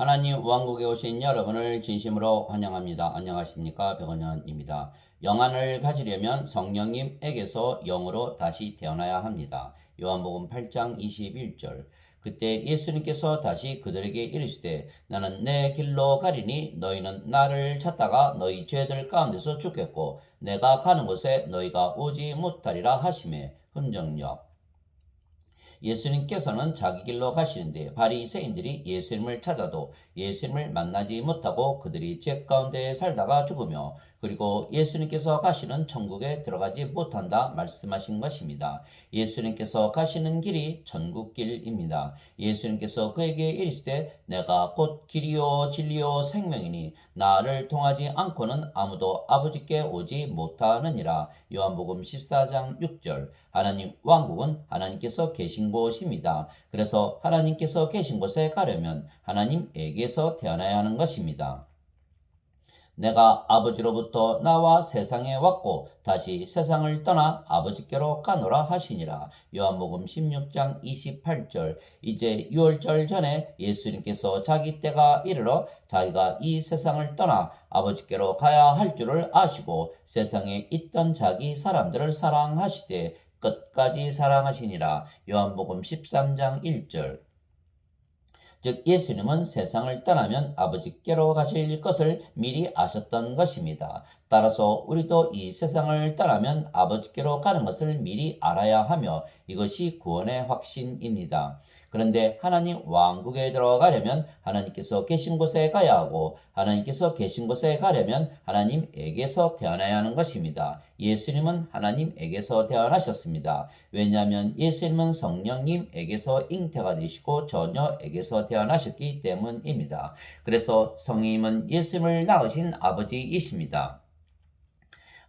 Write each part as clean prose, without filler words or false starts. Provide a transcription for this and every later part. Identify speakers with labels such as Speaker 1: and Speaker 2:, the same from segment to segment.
Speaker 1: 하나님 왕국에 오신 여러분을 진심으로 환영합니다. 안녕하십니까? 백원현입니다. 영안을 가지려면 성령님에게서 영으로 다시 태어나야 합니다. 요한복음 8장 21절. 그때 예수님께서 다시 그들에게 이르시되 나는 내 길로 가리니 너희는 나를 찾다가 너희 죄들 가운데서 죽겠고 내가 가는 곳에 너희가 오지 못하리라 하시매. 흔정역. 예수님께서는 자기 길로 가시는데 바리새인들이 예수님을 찾아도 예수님을 만나지 못하고 그들이 죄 가운데 살다가 죽으며 그리고 예수님께서 가시는 천국에 들어가지 못한다 말씀하신 것입니다. 예수님께서 가시는 길이 천국길입니다. 예수님께서 그에게 이르시되 내가 곧 길이요 진리요 생명이니 나를 통하지 않고는 아무도 아버지께 오지 못하느니라. 요한복음 14장 6절. 하나님 왕국은 하나님께서 계신 곳입니다. 그래서 하나님께서 계신 곳에 가려면 하나님에게서 태어나야 하는 것입니다. 내가 아버지로부터 나와 세상에 왔고 다시 세상을 떠나 아버지께로 가노라 하시니라. 요한복음 16장 28절. 이제 6월절 전에 예수님께서 자기 때가 이르러 자기가 이 세상을 떠나 아버지께로 가야 할 줄을 아시고 세상에 있던 자기 사람들을 사랑하시되 끝까지 사랑하시니라. 요한복음 13장 1절. 즉 예수님은 세상을 떠나면 아버지께로 가실 것을 미리 아셨던 것입니다. 따라서 우리도 이 세상을 떠나면 아버지께로 가는 것을 미리 알아야 하며 이것이 구원의 확신입니다. 그런데 하나님 왕국에 들어가려면 하나님께서 계신 곳에 가야 하고 하나님께서 계신 곳에 가려면 하나님에게서 태어나야 하는 것입니다. 예수님은 하나님에게서 태어나셨습니다. 왜냐하면 예수님은 성령님에게서 잉태가 되시고 처녀에게서 태어나셨기 때문입니다. 그래서 성령님은 예수님을 낳으신 아버지이십니다.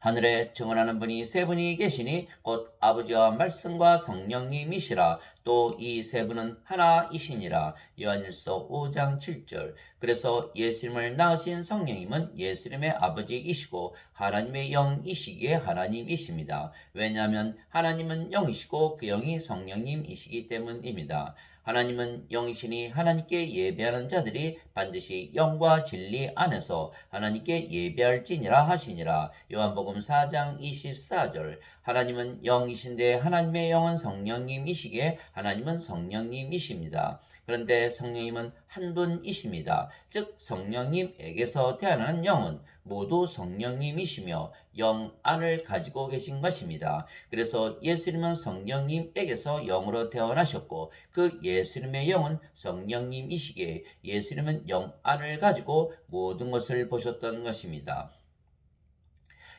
Speaker 1: 하늘에 증언하는 분이 세 분이 계시니 곧 아버지와 말씀과 성령님이시라. 또 이 세 분은 하나이시니라. 요한일서 5장 7절. 그래서 예수님을 낳으신 성령님은 예수님의 아버지이시고 하나님의 영이시기에 하나님이십니다. 왜냐하면 하나님은 영이시고 그 영이 성령님이시기 때문입니다. 하나님은 영이시니 하나님께 예배하는 자들이 반드시 영과 진리 안에서 하나님께 예배할지니라 하시니라. 요한복음 4장 24절. 하나님은 영이신데 하나님의 영은 성령님이시기에 하나님은 성령님이십니다. 그런데 성령님은 한 분이십니다. 즉 성령님에게서 태어나는 영은 모두 성령님이시며 영 안을 가지고 계신 것입니다. 그래서 예수님은 성령님에게서 영으로 태어나셨고 그 예수님의 영은 성령님이시기에 예수님은 영 안을 가지고 모든 것을 보셨던 것입니다.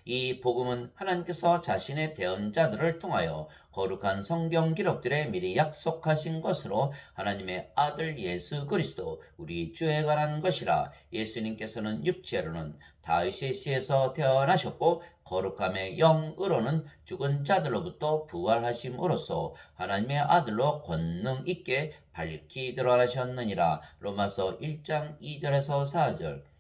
Speaker 1: 이 복음은 하나님께서 자신의 대언자들을 통하여 거룩한 성경 기록들에 미리 약속하신 것으로 하나님의 아들 예수 그리스도 우리 주에 관한 것이라. 예수님께서는 육체로는 다윗의 씨에서 태어나셨고 거룩함의 영으로는 죽은 자들로부터 부활하심으로써 하나님의 아들로 권능 있게 밝히 드러나셨느니라. 로마서 1장 2절에서 4절.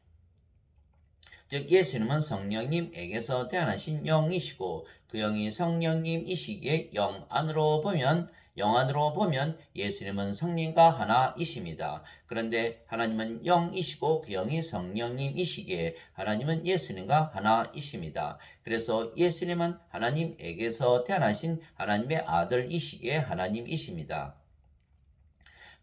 Speaker 1: 즉 예수님은 성령님에게서 태어나신 영이시고 그 영이 성령님이시기에 영 안으로 보면 예수님은 성령과 하나이십니다. 그런데 하나님은 영이시고 그 영이 성령님이시기에 하나님은 예수님과 하나이십니다. 그래서 예수님은 하나님에게서 태어나신 하나님의 아들이시기에 하나님이십니다.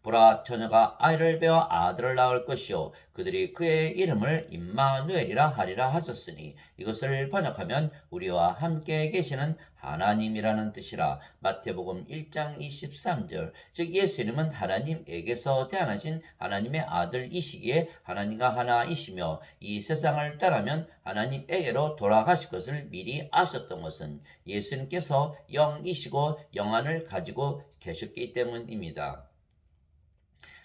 Speaker 1: 보라 처녀가 아이를 베어 아들을 낳을 것이요 그들이 그의 이름을 임마누엘이라 하리라 하셨으니 이것을 번역하면 우리와 함께 계시는 하나님이라는 뜻이라. 마태복음 1장 23절. 즉 예수님은 하나님에게서 태어나신 하나님의 아들이시기에 하나님과 하나이시며 이 세상을 떠나면 하나님에게로 돌아가실 것을 미리 아셨던 것은 예수님께서 영이시고 영안을 가지고 계셨기 때문입니다.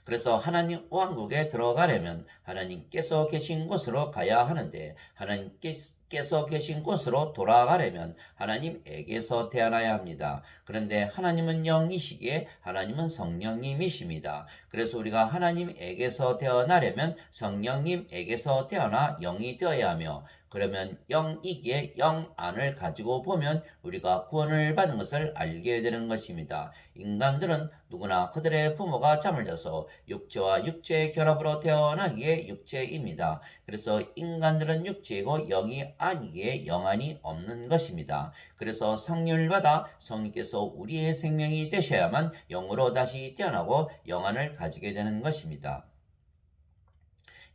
Speaker 1: 그래서 하나님 왕국에 들어가려면 하나님께서 계신 곳으로 가야 하는데 하나님께서 계신 곳으로 돌아가려면 하나님에게서 태어나야 합니다. 그런데 하나님은 영이시기에 하나님은 성령님이십니다. 그래서 우리가 하나님에게서 태어나려면 성령님에게서 태어나 영이 되어야 하며 그러면 영이기에 영안을 가지고 보면 우리가 구원을 받은 것을 알게 되는 것입니다. 인간들은 누구나 그들의 부모가 잠을 자서 육체와 육체의 결합으로 태어나기에 육체입니다. 그래서 인간들은 육체이고 영이 아니기에 영안이 없는 것입니다. 그래서 성령을 받아 성령께서 우리의 생명이 되셔야만 영으로 다시 태어나고 영안을 가지게 되는 것입니다.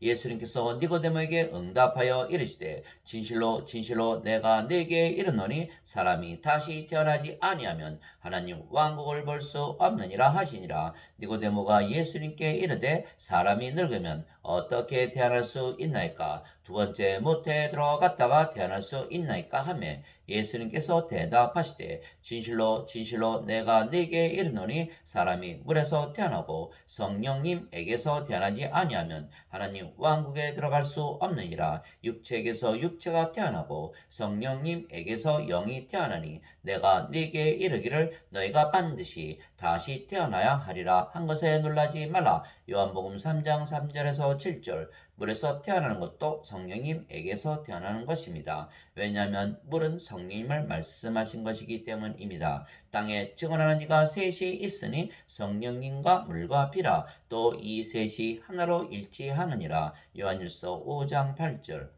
Speaker 1: 예수님께서 니고데모에게 응답하여 이르시되 진실로 진실로 내가 네게 이르노니 사람이 다시 태어나지 아니하면 하나님 왕국을 볼 수 없느니라 하시니라. 니고데모가 예수님께 이르되 사람이 늙으면 어떻게 태어날 수 있나이까? 두 번째 모태에 들어갔다가 태어날 수 있나이까 하며 예수님께서 대답하시되 진실로 진실로 내가 네게 이르노니 사람이 물에서 태어나고 성령님에게서 태어나지 아니하면 하나님 왕국에 들어갈 수 없느니라. 육체에게서 육체가 태어나고 성령님에게서 영이 태어나니 내가 네게 이르기를 너희가 반드시 다시 태어나야 하리라 한 것에 놀라지 말라. 요한복음 3장 3절에서 7절. 물에서 태어나는 것도 성령님에게서 태어나는 것입니다. 왜냐하면 물은 성령님을 말씀하신 것이기 때문입니다. 땅에 증언하는 이가 셋이 있으니 성령님과 물과 비라. 또 이 셋이 하나로 일치하느니라. 요한일서 5장 8절.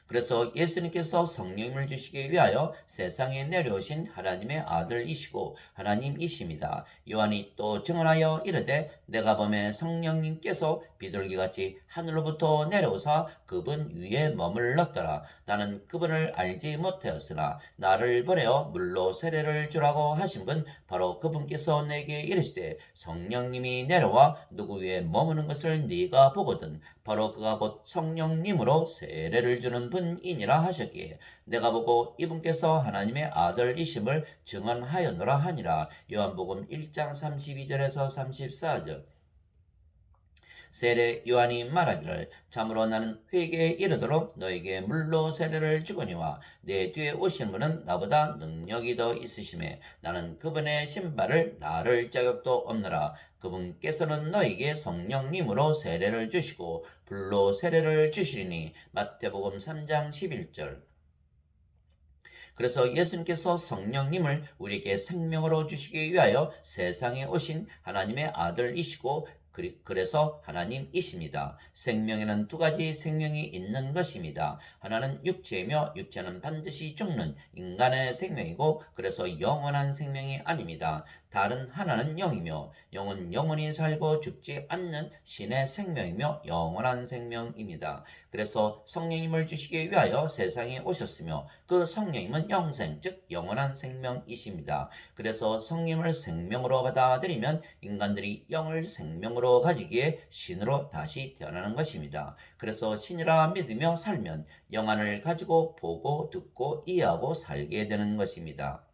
Speaker 1: 그래서 예수님께서 성령님을 주시기 위하여 세상에 내려오신 하나님의 아들이시고 하나님이십니다. 요한이 또 증언하여 이르되 내가 보매 성령님께서 비둘기같이 하늘로부터 내려오사 그분 위에 머물렀더라. 나는 그분을 알지 못하였으나 나를 보내어 물로 세례를 주라고 하신 분 바로 그분께서 내게 이르시되 성령님이 내려와 누구 위에 머무는 것을 네가 보거든 바로 그가 곧 성령님으로 세례를 주는 분이니라 하셨기에 내가 보고 이분께서 하나님의 아들이심을 증언하였노라 하니라. 요한복음 1장 32절에서 34절. 세례 요한이 말하기를 참으로 나는 회개에 이르도록 너에게 물로 세례를 주거니와 내 뒤에 오신 분은 나보다 능력이 더 있으심에 나는 그분의 신발을 나를 자격도 없느라. 그분께서는 너에게 성령님으로 세례를 주시고 불로 세례를 주시리니. 마태복음 3장 11절. 그래서 예수님께서 성령님을 우리에게 생명으로 주시기 위하여 세상에 오신 하나님의 아들이시고 그래서 하나님이십니다. 생명에는 두 가지 생명이 있는 것입니다. 하나는 육체이며 육체는 반드시 죽는 인간의 생명이고 그래서 영원한 생명이 아닙니다. 다른 하나는 영이며 영은 영원히 살고 죽지 않는 신의 생명이며 영원한 생명입니다. 그래서 성령님을 주시기 위하여 세상에 오셨으며 그 성령님은 영생 즉 영원한 생명이십니다. 그래서 성령님을 생명으로 받아들이면 인간들이 영을 생명으로 가지기에 신으로 다시 태어나는 것입니다. 그래서 신이라 믿으며 살면 영안을 가지고 보고 듣고 이해하고 살게 되는 것입니다.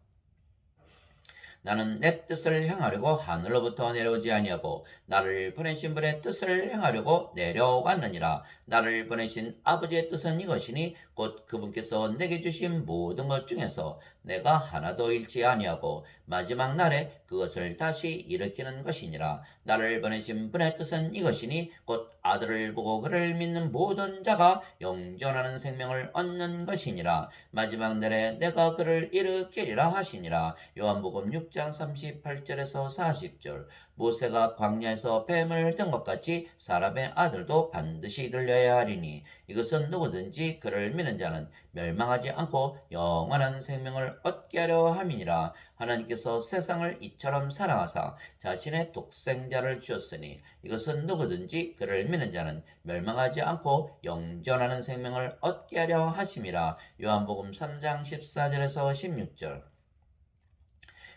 Speaker 1: 나는 내 뜻을 행하려고 하늘로부터 내려오지 아니하고 나를 보내신 분의 뜻을 행하려고 내려왔느니라. 나를 보내신 아버지의 뜻은 이것이니 곧 그분께서 내게 주신 모든 것 중에서 내가 하나도 잃지 아니하고 마지막 날에 그것을 다시 일으키는 것이니라. 나를 보내신 분의 뜻은 이것이니 곧 아들을 보고 그를 믿는 모든 자가 영존하는 생명을 얻는 것이니라. 마지막 날에 내가 그를 일으키리라 하시니라. 요한복음 6장 38절에서 40절. 모세가 광야에서 뱀을 든 것 같이 사람의 아들도 반드시 들려야 하리니 이것은 누구든지 그를 믿는 자는 멸망하지 않고 영원한 생명을 얻게 하려 함이니라. 하나님께서 세상을 이처럼 사랑하사 자신의 독생자를 주셨으니 이것은 누구든지 그를 믿는 자는 멸망하지 않고 영존하는 생명을 얻게 하려 하심이라. 요한복음 3장 14절에서 16절.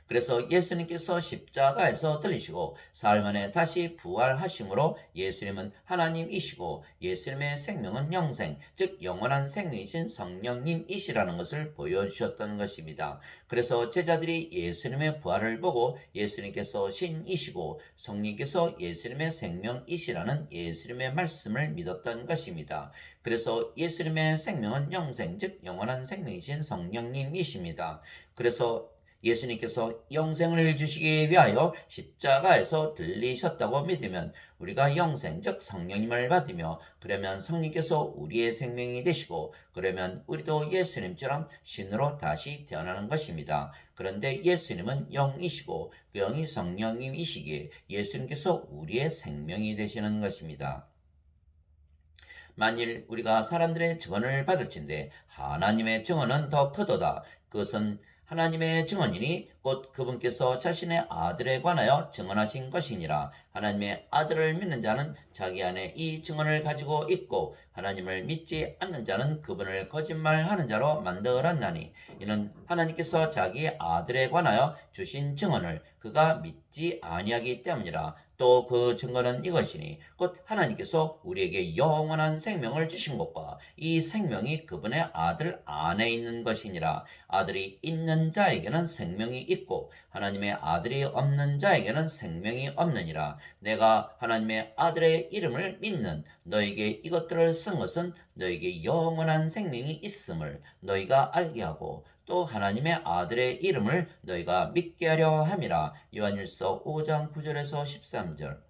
Speaker 1: 그래서 예수님께서 십자가에서 들리시고 사흘 만에 다시 부활하심으로 예수님은 하나님이시고 예수님의 생명은 영생, 즉 영원한 생명이신 성령님이시라는 것을 보여주셨던 것입니다. 그래서 제자들이 예수님의 부활을 보고 예수님께서 신이시고 성령께서 예수님의 생명이시라는 예수님의 말씀을 믿었던 것입니다. 그래서 예수님의 생명은 영생, 즉 영원한 생명이신 성령님이십니다. 그래서 예수님께서 영생을 주시기 위하여 십자가에서 들리셨다고 믿으면 우리가 영생, 즉 성령님을 받으며 그러면 성령께서 우리의 생명이 되시고 그러면 우리도 예수님처럼 신으로 다시 태어나는 것입니다. 그런데 예수님은 영이시고 그 영이 성령님이시기에 예수님께서 우리의 생명이 되시는 것입니다. 만일 우리가 사람들의 증언을 받을진대 하나님의 증언은 더 크도다. 그것은 하나님의 증언이니 곧 그분께서 자신의 아들에 관하여 증언하신 것이니라. 하나님의 아들을 믿는 자는 자기 안에 이 증언을 가지고 있고 하나님을 믿지 않는 자는 그분을 거짓말하는 자로 만들었나니 이는 하나님께서 자기 아들에 관하여 주신 증언을 그가 믿지 아니하기 때문이라. 또 그 증거는 이것이니 곧 하나님께서 우리에게 영원한 생명을 주신 것과 이 생명이 그분의 아들 안에 있는 것이니라. 아들이 있는 자에게는 생명이 있고 하나님의 아들이 없는 자에게는 생명이 없느니라. 내가 하나님의 아들의 이름을 믿는 너에게 이것들을 쓴 것은 너에게 영원한 생명이 있음을 너희가 알게 하고 또 하나님의 아들의 이름을 너희가 믿게 하려 함이라. 요한일서 5장 9절에서 13절.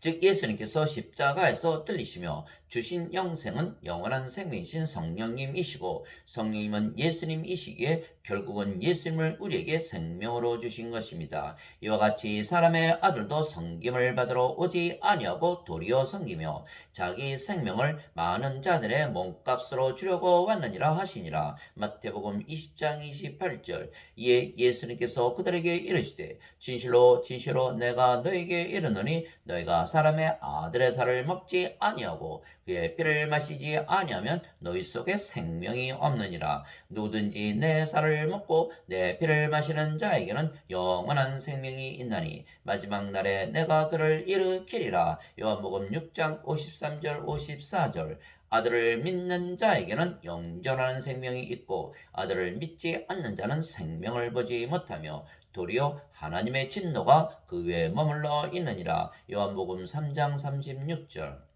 Speaker 1: 즉 예수님께서 십자가에서 들리시며 주신 영생은 영원한 생명이신 성령님이시고 성령님은 예수님이시기에 결국은 예수님을 우리에게 생명으로 주신 것입니다. 이와 같이 사람의 아들도 섬김을 받으러 오지 아니하고 도리어 섬기며 자기 생명을 많은 자들의 몸값으로 주려고 왔느니라 하시니라. 마태복음 20장 28절. 이에 예수님께서 그들에게 이르시되 진실로 진실로 내가 너에게 이르노니 너희가 사람의 아들의 살을 먹지 아니하고 그의 피를 마시지 아니하면 너희 속에 생명이 없느니라. 누구든지 내 살을 먹고 내 피를 마시는 자에게는 영원한 생명이 있나니 마지막 날에 내가 그를 일으키리라. 요한복음 6장 53절 54절. 아들을 믿는 자에게는 영존하는 생명이 있고 아들을 믿지 않는 자는 생명을 보지 못하며 도리어 하나님의 진노가 그 위에 머물러 있느니라. 요한복음 3장 36절.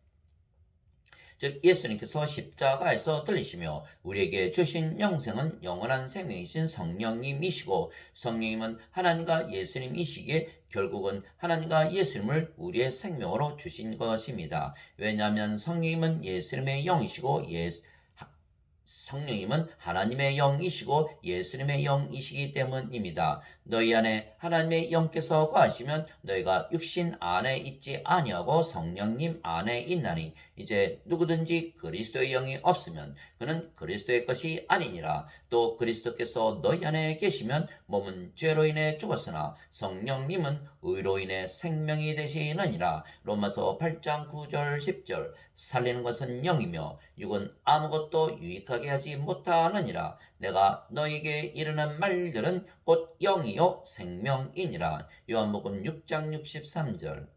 Speaker 1: 즉 예수님께서 십자가에서 들리시며 우리에게 주신 영생은 영원한 생명이신 성령님이시고 성령님은 하나님과 예수님이시기에 결국은 하나님과 예수님을 우리의 생명으로 주신 것입니다. 왜냐하면 성령님은 예수님의 영이시고 성령님은 하나님의 영이시고 예수님의 영이시기 때문입니다. 너희 안에 하나님의 영께서 거하시면 너희가 육신 안에 있지 아니하고 성령님 안에 있나니 이제 누구든지 그리스도의 영이 없으면 그는 그리스도의 것이 아니니라. 또 그리스도께서 너희 안에 계시면 몸은 죄로 인해 죽었으나 성령님은 의로 인해 생명이 되시느니라. 로마서 8장 9절 10절. 살리는 것은 영이며 육은 아무것도 유익하게 하지 못하느니라. 내가 너에게 이르는 말들은 곧 영이요 생명이니라. 요한복음 6장 63절.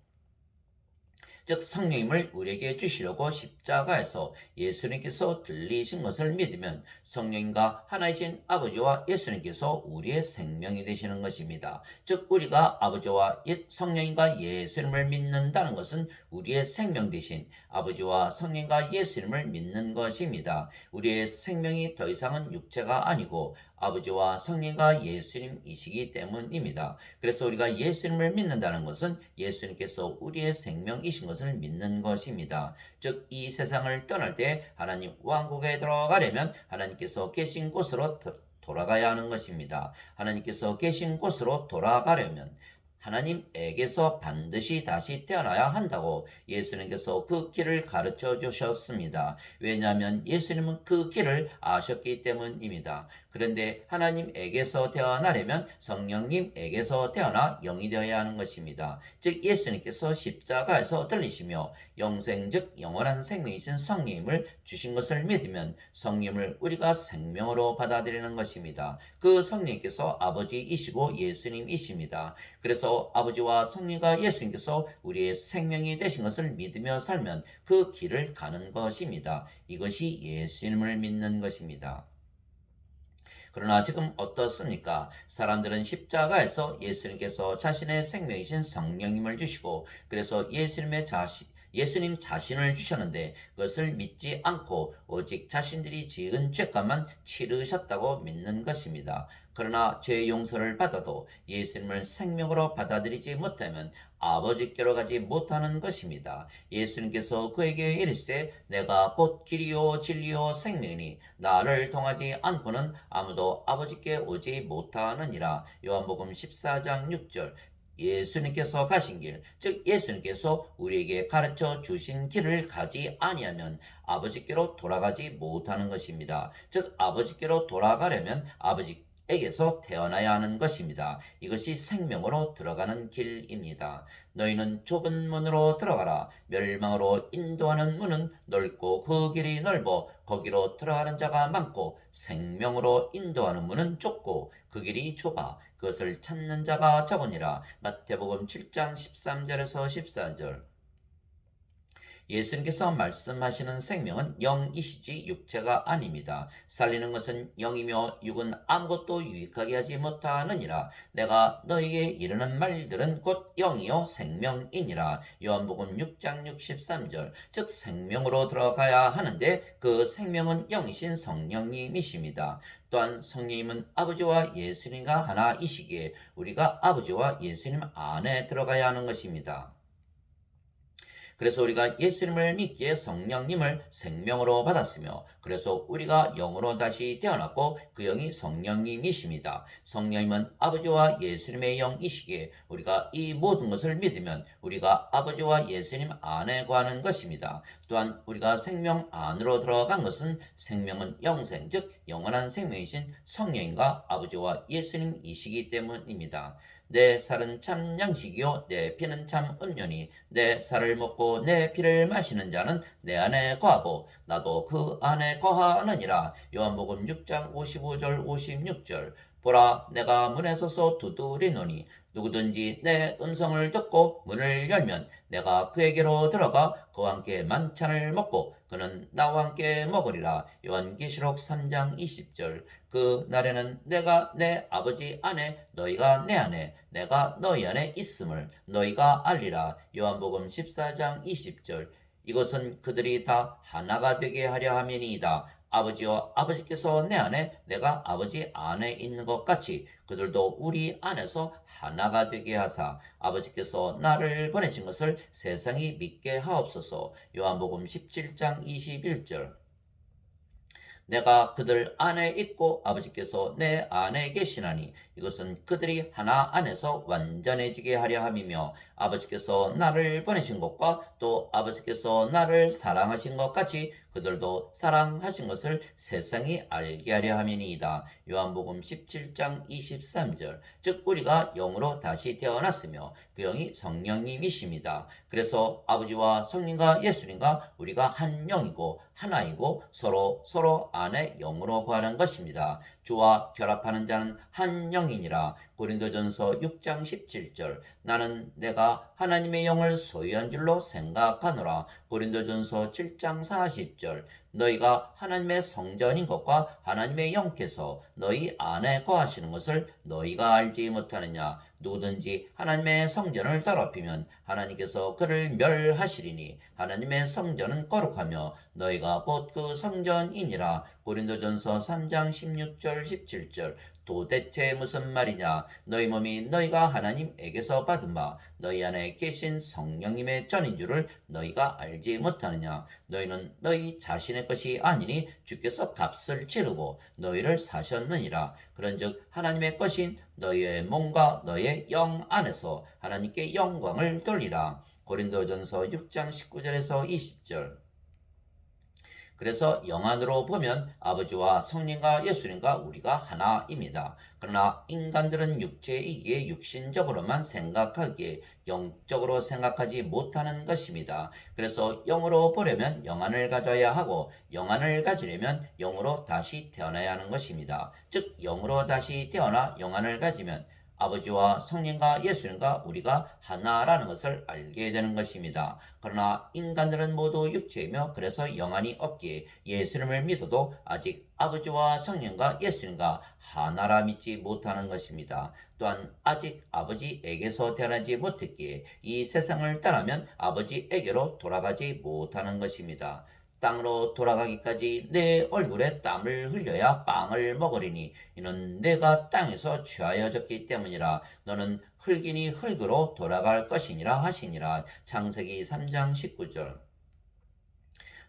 Speaker 1: 즉 성령님을 우리에게 주시려고 십자가에서 예수님께서 들리신 것을 믿으면 성령님과 하나이신 아버지와 예수님께서 우리의 생명이 되시는 것입니다. 즉 우리가 아버지와 성령님과 예수님을 믿는다는 것은 우리의 생명 대신 아버지와 성령과 예수님을 믿는 것입니다. 우리의 생명이 더 이상은 육체가 아니고 아버지와 성령과 예수님이시기 때문입니다. 그래서 우리가 예수님을 믿는다는 것은 예수님께서 우리의 생명이신 것을 믿는 것입니다. 즉 이 세상을 떠날 때 하나님 왕국에 들어가려면 하나님께서 계신 곳으로 돌아가야 하는 것입니다. 하나님께서 계신 곳으로 돌아가려면 하나님에게서 반드시 다시 태어나야 한다고 예수님께서 그 길을 가르쳐 주셨습니다. 왜냐하면 예수님은 그 길을 아셨기 때문입니다. 그런데 하나님에게서 태어나려면 성령님에게서 태어나 영이 되어야 하는 것입니다. 즉 예수님께서 십자가에서 들리시며 영생 즉 영원한 생명이신 성령님을 주신 것을 믿으면 성령님을 우리가 생명으로 받아들이는 것입니다. 그 성령님께서 아버지이시고 예수님이십니다. 그래서 아버지와 성령과 예수님께서 우리의 생명이 되신 것을 믿으며 살면 그 길을 가는 것입니다. 이것이 예수님을 믿는 것입니다. 그러나 지금 어떻습니까? 사람들은 십자가에서 예수님께서 자신의 생명이신 성령님을 주시고 그래서 예수님 자신을 주셨는데 그것을 믿지 않고 오직 자신들이 지은 죄값만 치르셨다고 믿는 것입니다. 그러나 죄의 용서를 받아도 예수님을 생명으로 받아들이지 못하면 아버지께로 가지 못하는 것입니다. 예수님께서 그에게 이르시되 내가 곧 길이요 진리요 생명이니 나를 통하지 않고는 아무도 아버지께 오지 못하느니라. 요한복음 14장 6절. 예수님께서 가신 길, 즉 예수님께서 우리에게 가르쳐 주신 길을 가지 아니하면 아버지께로 돌아가지 못하는 것입니다. 즉 아버지께로 돌아가려면 아버지에게서 태어나야 하는 것입니다. 이것이 생명으로 들어가는 길입니다. 너희는 좁은 문으로 들어가라. 멸망으로 인도하는 문은 넓고 그 길이 넓어 거기로 들어가는 자가 많고 생명으로 인도하는 문은 좁고 그 길이 좁아 그것을 찾는 자가 적으니라. 마태복음 7장 13절에서 14절. 예수님께서 말씀하시는 생명은 영이시지 육체가 아닙니다. 살리는 것은 영이며 육은 아무것도 유익하게 하지 못하느니라. 내가 너희에게 이르는 말들은 곧 영이요 생명이니라. 요한복음 6장 63절. 즉 생명으로 들어가야 하는데 그 생명은 영이신 성령님이십니다. 또한 성령님은 아버지와 예수님과 하나이시기에 우리가 아버지와 예수님 안에 들어가야 하는 것입니다. 그래서 우리가 예수님을 믿기에 성령님을 생명으로 받았으며 그래서 우리가 영으로 다시 태어났고 그 영이 성령님이십니다. 성령님은 아버지와 예수님의 영이시기에 우리가 이 모든 것을 믿으면 우리가 아버지와 예수님 안에 거하는 것입니다. 또한 우리가 생명 안으로 들어간 것은 생명은 영생 즉 영원한 생명이신 성령님과 아버지와 예수님이시기 때문입니다. 내 살은 참 양식이요 내 피는 참 음료니 내 살을 먹고 내 피를 마시는 자는 내 안에 거하고 나도 그 안에 거하느니라. 요한복음 6장 55절 56절. 보라 내가 문에 서서 두드리노니 누구든지 내 음성을 듣고 문을 열면 내가 그에게로 들어가 그와 함께 만찬을 먹고 그는 나와 함께 먹으리라. 요한계시록 3장 20절. 그 날에는 내가 내 아버지 안에 너희가 내 안에 내가 너희 안에 있음을 너희가 알리라. 요한복음 14장 20절. 이것은 그들이 다 하나가 되게 하려 함이니이다. 아버지와 아버지께서 내 안에 내가 아버지 안에 있는 것 같이 그들도 우리 안에서 하나가 되게 하사 아버지께서 나를 보내신 것을 세상이 믿게 하옵소서. 요한복음 17장 21절. 내가 그들 안에 있고 아버지께서 내 안에 계시나니 이것은 그들이 하나 안에서 완전해지게 하려 함이며 아버지께서 나를 보내신 것과 또 아버지께서 나를 사랑하신 것 같이 그들도 사랑하신 것을 세상이 알게 하려 함이니이다. 요한복음 17장 23절. 즉 우리가 영으로 다시 태어났으며 그 영이 성령님이십니다. 그래서 아버지와 성령과 예수님과 우리가 한 영이고 하나이고 서로 안에 영으로 거하는 것입니다. 주와 결합하는 자는 한 영이니라. 고린도전서 6장 17절. 나는 내가 하나님의 영을 소유한 줄로 생각하노라. 고린도전서 7장 40절. 너희가 하나님의 성전인 것과 하나님의 영께서 너희 안에 거하시는 것을 너희가 알지 못하느냐. 누구든지 하나님의 성전을 더럽히면 하나님께서 그를 멸하시리니 하나님의 성전은 거룩하며 너희가 곧 그 성전이니라. 고린도전서 3장 16절 17절. 도대체 무슨 말이냐. 너희 몸이 너희가 하나님에게서 받은 바 너희 안에 계신 성령님의 전인 줄을 너희가 알지 못하느냐. 너희는 너희 자신의 것이 아니니 주께서 값을 치르고 너희를 사셨느니라. 그런즉 하나님의 것인 너희의 몸과 너희의 영 안에서 하나님께 영광을 돌리라. 고린도전서 6장 19절에서 20절. 그래서 영 안으로 보면 아버지와 성령과 예수님과 우리가 하나입니다. 그러나 인간들은 육체이기에 육신적으로만 생각하기에 영적으로 생각하지 못하는 것입니다. 그래서 영으로 보려면 영안을 가져야 하고 영안을 가지려면 영으로 다시 태어나야 하는 것입니다. 즉 영으로 다시 태어나 영안을 가지면 아버지와 성령과 예수님과 우리가 하나라는 것을 알게 되는 것입니다. 그러나 인간들은 모두 육체이며 그래서 영안이 없기에 예수님을 믿어도 아직 아버지와 성령과 예수님과 하나라 믿지 못하는 것입니다. 또한 아직 아버지에게서 태어나지 못했기에 이 세상을 떠나면 아버지에게로 돌아가지 못하는 것입니다. 땅으로 돌아가기까지 내 얼굴에 땀을 흘려야 빵을 먹으리니 이는 내가 땅에서 취하여졌기 때문이라. 너는 흙이니 흙으로 돌아갈 것이니라 하시니라. 창세기 3장 19절.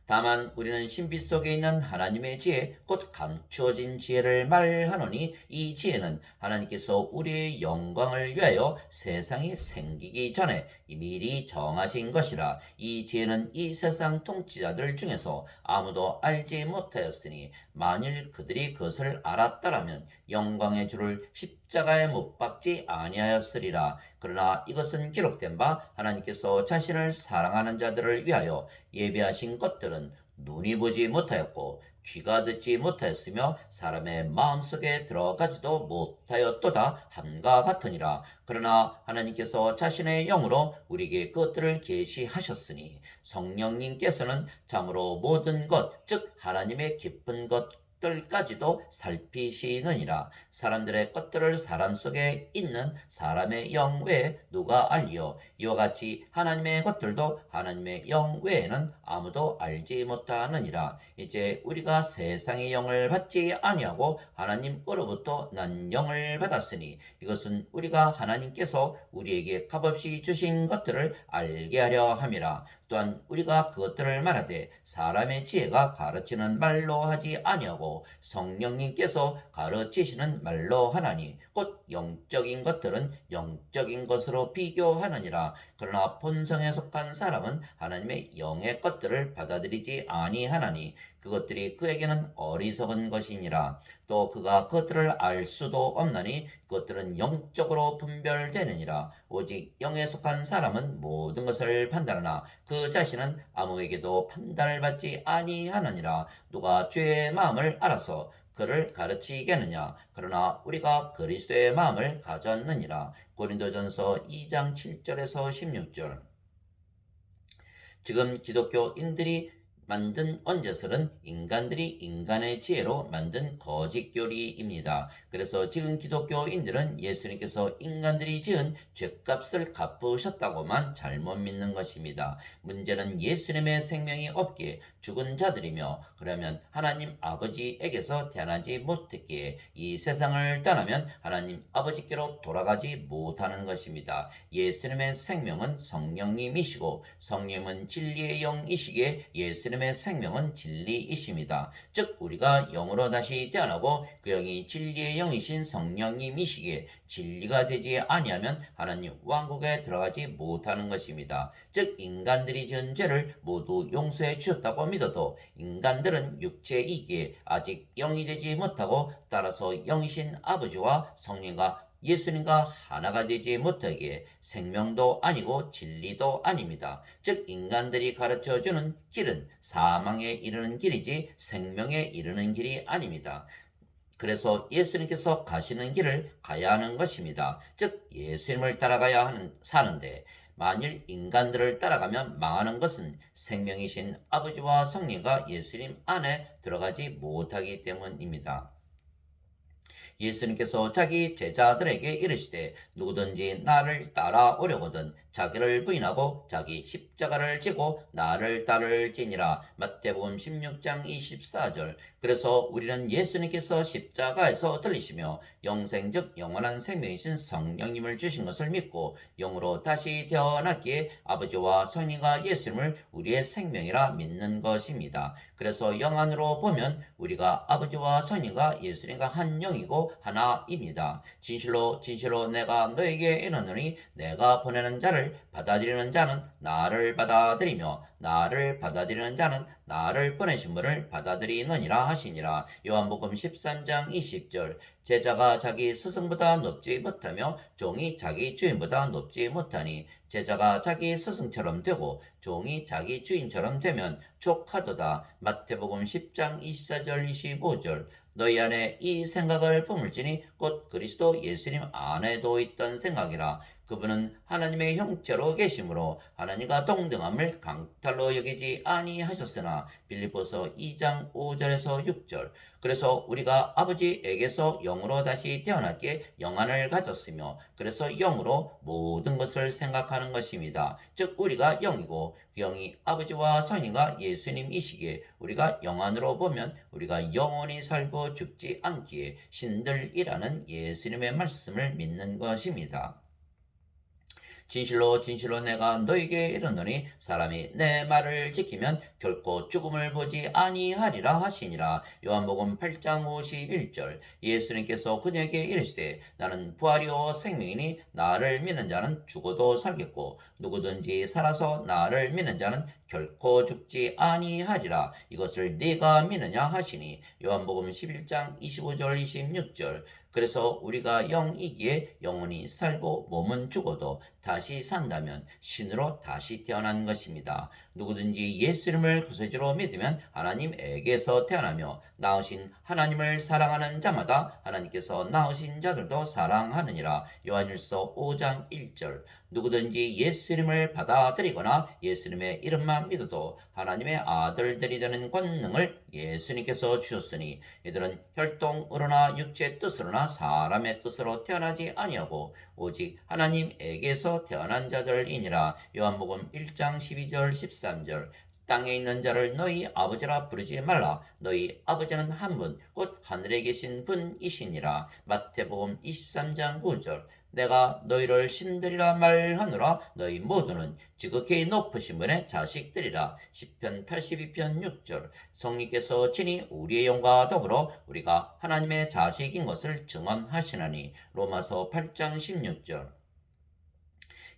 Speaker 1: 다만 우리는 신비 속에 있는 하나님의 지혜 곧 감추어진 지혜를 말하노니 이 지혜는 하나님께서 우리의 영광을 위하여 세상이 생기기 전에 미리 정하신 것이라. 이 지혜는 이 세상 통치자들 중에서 아무도 알지 못하였으니 만일 그들이 그것을 알았더라면 영광의 주를 십자가에 못 박지 아니하였으리라. 그러나 이것은 기록된 바 하나님께서 자신을 사랑하는 자들을 위하여 예비하신 것들은 눈이 보지 못하였고 귀가 듣지 못하였으며 사람의 마음속에 들어가지도 못하였도다 함과 같으니라. 그러나 하나님께서 자신의 영으로 우리에게 그것들을 계시하셨으니 성령님께서는 참으로 모든 것, 즉 하나님의 깊은 것들까지도 살피시느니라. 사람들의 것들을 사람 속에 있는 사람의 영 외에 누가 알리요? 이와 같이 하나님의 것들도 하나님의 영 외에는 아무도 알지 못하느니라. 이제 우리가 세상의 영을 받지 아니하고 하나님으로부터 난 영을 받았으니 이것은 우리가 하나님께서 우리에게 값없이 주신 것들을 알게 하려 함이라. 또한 우리가 그것들을 말하되 사람의 지혜가 가르치는 말로 하지 아니하고 성령님께서 가르치시는 말로 하나니 곧 영적인 것들은 영적인 것으로 비교하느니라. 그러나 본성에 속한 사람은 하나님의 영의 것들을 받아들이지 아니하나니 그것들이 그에게는 어리석은 것이니라. 또 그가 그것들을 알 수도 없나니 그것들은 영적으로 분별되느니라. 오직 영에 속한 사람은 모든 것을 판단하나 그 자신은 아무에게도 판단을 받지 아니하느니라. 누가 죄의 마음을 알아서 그를 가르치겠느냐? 그러나 우리가 그리스도의 마음을 가졌느니라. 고린도전서 2장 7절에서 16절. 지금 기독교인들이 만든 언제설은 인간들이 인간의 지혜로 만든 거짓 교리입니다. 그래서 지금 기독교인들은 예수님께서 인간들이 지은 죄값을 갚으셨다고만 잘못 믿는 것입니다. 문제는 예수님의 생명이 없기에 죽은 자들이며 그러면 하나님 아버지에게서 태어나지 못했기에 이 세상을 떠나면 하나님 아버지께로 돌아가지 못하는 것입니다. 예수님의 생명은 성령님이시고 성령은 진리의 영이시기에 예수님의 생명은 진리이십니다. 즉 우리가 영으로 다시 태어나고 그 영이 진리의 영이신 성령님이시기에 진리가 되지 아니하면 하나님 왕국에 들어가지 못하는 것입니다. 즉 인간들이 지은 죄를 모두 용서해 주셨다고 믿어도 인간들은 육체이기에 아직 영이 되지 못하고 따라서 영이신 아버지와 성령과 예수님과 하나가 되지 못하기에 생명도 아니고 진리도 아닙니다. 즉 인간들이 가르쳐주는 길은 사망에 이르는 길이지 생명에 이르는 길이 아닙니다. 그래서 예수님께서 가시는 길을 가야 하는 것입니다. 즉 예수님을 따라가야 사는데 만일 인간들을 따라가면 망하는 것은 생명이신 아버지와 성령과 예수님 안에 들어가지 못하기 때문입니다. 예수님께서 자기 제자들에게 이르시되 누구든지 나를 따라오려거든 자기를 부인하고 자기 십자가를 지고 나를 따를지니라. 마태복음 16장 24절. 그래서 우리는 예수님께서 십자가에서 들리시며 영생 즉 영원한 생명이신 성령님을 주신 것을 믿고 영으로 다시 태어났기에 아버지와 성령과 예수님을 우리의 생명이라 믿는 것입니다. 그래서 영 안으로 보면 우리가 아버지와 성령과 예수님과 한 영이고 하나입니다. 진실로 진실로 내가 너에게 이르노니 내가 보내는 자를 받아들이는 자는 나를 받아들이며 나를 받아들이는 자는 나를 보내신 분을 받아들이느니라 하시니라. 요한복음 13장 20절. 제자가 자기 스승보다 높지 못하며 종이 자기 주인보다 높지 못하니 제자가 자기 스승처럼 되고 종이 자기 주인처럼 되면 족하도다. 마태복음 10장 24절 25절. 너희 안에 이 생각을 품을지니 곧 그리스도 예수님 안에도 있던 생각이라. 그분은 하나님의 형체로 계심으로 하나님과 동등함을 강탈로 여기지 아니하셨으나 빌립보서 2장 5절에서 6절. 그래서 우리가 아버지에게서 영으로 다시 태어났기에 영안을 가졌으며 그래서 영으로 모든 것을 생각하는 것입니다. 즉 우리가 영이고 그 영이 아버지와 성령과 예수님이시기에 우리가 영안으로 보면 우리가 영원히 살고 죽지 않기에 신들이라는 예수님의 말씀을 믿는 것입니다. 진실로 진실로 내가 너에게 이르노니 사람이 내 말을 지키면 결코 죽음을 보지 아니하리라 하시니라. 요한복음 8장 51절. 예수님께서 그녀에게 이르시되 나는 부활이요 생명이니 나를 믿는 자는 죽어도 살겠고 누구든지 살아서 나를 믿는 자는 결코 죽지 아니하리라. 이것을 네가 믿느냐 하시니. 요한복음 11장 25절 26절. 그래서 우리가 영이기에 영원히 살고 몸은 죽어도 다시 산다면 신으로 다시 태어난 것입니다. 누구든지 예수님을 구세주로 믿으면 하나님에게서 태어나며 낳으신 하나님을 사랑하는 자마다 하나님께서 낳으신 자들도 사랑하느니라. 요한일서 5장 1절. 누구든지 예수님을 받아들이거나 예수님의 이름만 믿어도 하나님의 아들들이 되는 권능을 예수님께서 주셨으니 이들은 혈통으로나 육체의 뜻으로나 사람의 뜻으로 태어나지 아니하고 오직 하나님에게서 태어난 자들이니라. 요한복음 1장 12절 13절. 땅에 있는 자를 너희 아버지라 부르지 말라. 너희 아버지는 한 분, 곧 하늘에 계신 분이시니라. 마태복음 23장 9절. 내가 너희를 신들이라 말하노라. 너희 모두는 지극히 높으신 분의 자식들이라. 시편 82편 6절. 성령께서 친히 우리의 영과 더불어 우리가 하나님의 자식인 것을 증언하시나니. 로마서 8장 16절.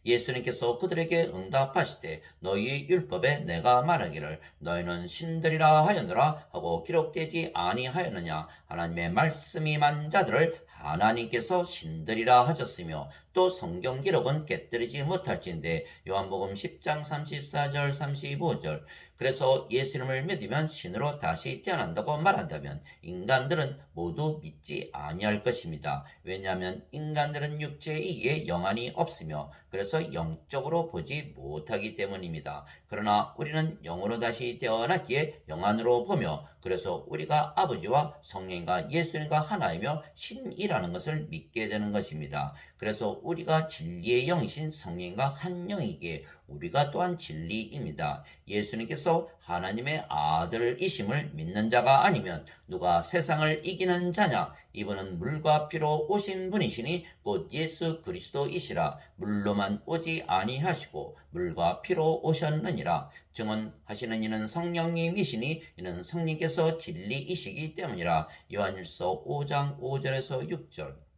Speaker 1: 예수님께서 그들에게 응답하시되 너희 율법에 내가 말하기를 너희는 신들이라 하였느라 하고 기록되지 아니하였느냐. 하나님의 말씀이 만 자들을 하나님께서 신들이라 하셨으며 또 성경 기록은 깨뜨리지 못할진대. 요한복음 10장 34절 35절. 그래서 예수님을 믿으면 신으로 다시 태어난다고 말한다면 인간들은 모두 믿지 아니할 것입니다. 왜냐하면 인간들은 육체이기에 영안이 없으며 그래서 영적으로 보지 못하기 때문입니다. 그러나 우리는 영으로 다시 태어났기에 영안으로 보며 그래서 우리가 아버지와 성령과 예수님과 하나이며 신이라는 것을 믿게 되는 것입니다. 그래서 우리가 진리의 영이신 성령과 한 영이기에 우리가 또한 진리입니다. 예수님께서 하나님의 아들이심을 믿는 자가 아니면 누가 세상을 이기는 자냐? 이분은 물과 피로 오신 분이시니 곧 예수 그리스도이시라. 물로만 오지 아니하시고 물과 피로 오셨느니라. 증언하시는 이는 성령님이시니 이는 성령께서 진리이시기 때문이라. 요한일서 5장 5절에서 6절.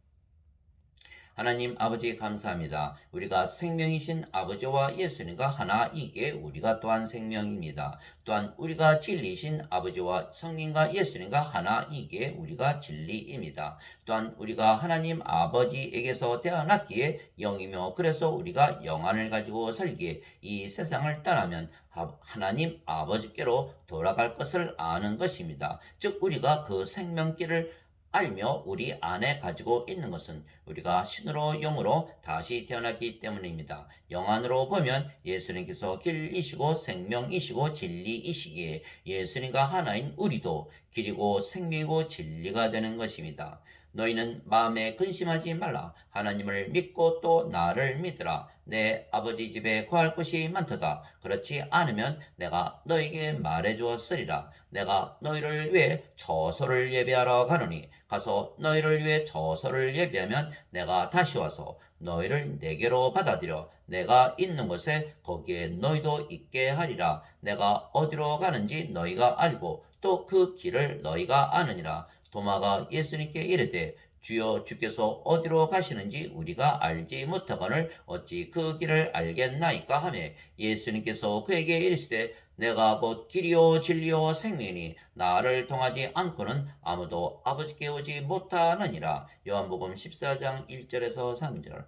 Speaker 1: 하나님 아버지 감사합니다. 우리가 생명이신 아버지와 예수님과 하나이기에 우리가 또한 생명입니다. 또한 우리가 진리이신 아버지와 성령과 예수님과 하나이기에 우리가 진리입니다. 또한 우리가 하나님 아버지에게서 태어났기에 영이며 그래서 우리가 영안을 가지고 살기에 이 세상을 떠나면 하나님 아버지께로 돌아갈 것을 아는 것입니다. 즉 우리가 그 생명길을 알며 우리 안에 가지고 있는 것은 우리가 신으로 영으로 다시 태어났기 때문입니다. 영안으로 보면 예수님께서 길이시고 생명이시고 진리이시기에 예수님과 하나인 우리도 길이고 생명이고 진리가 되는 것입니다. 너희는 마음에 근심하지 말라. 하나님을 믿고 또 나를 믿으라. 내 아버지 집에 거할 곳이 많도다. 그렇지 않으면 내가 너에게 말해 주었으리라. 내가 너희를 위해 처소를 예비하러 가노니 가서 너희를 위해 처소를 예비하면 내가 다시 와서 너희를 내게로 받아들여 내가 있는 곳에 거기에 너희도 있게 하리라. 내가 어디로 가는지 너희가 알고 또 그 길을 너희가 아느니라. 도마가 예수님께 이르되 주여 주께서 어디로 가시는지 우리가 알지 못하거늘 어찌 그 길을 알겠나이까 하매 예수님께서 그에게 이르시되 내가 곧 길이요 진리요 생명이니 나를 통하지 않고는 아무도 아버지께 오지 못하느니라. 요한복음 14장 1절에서 3절.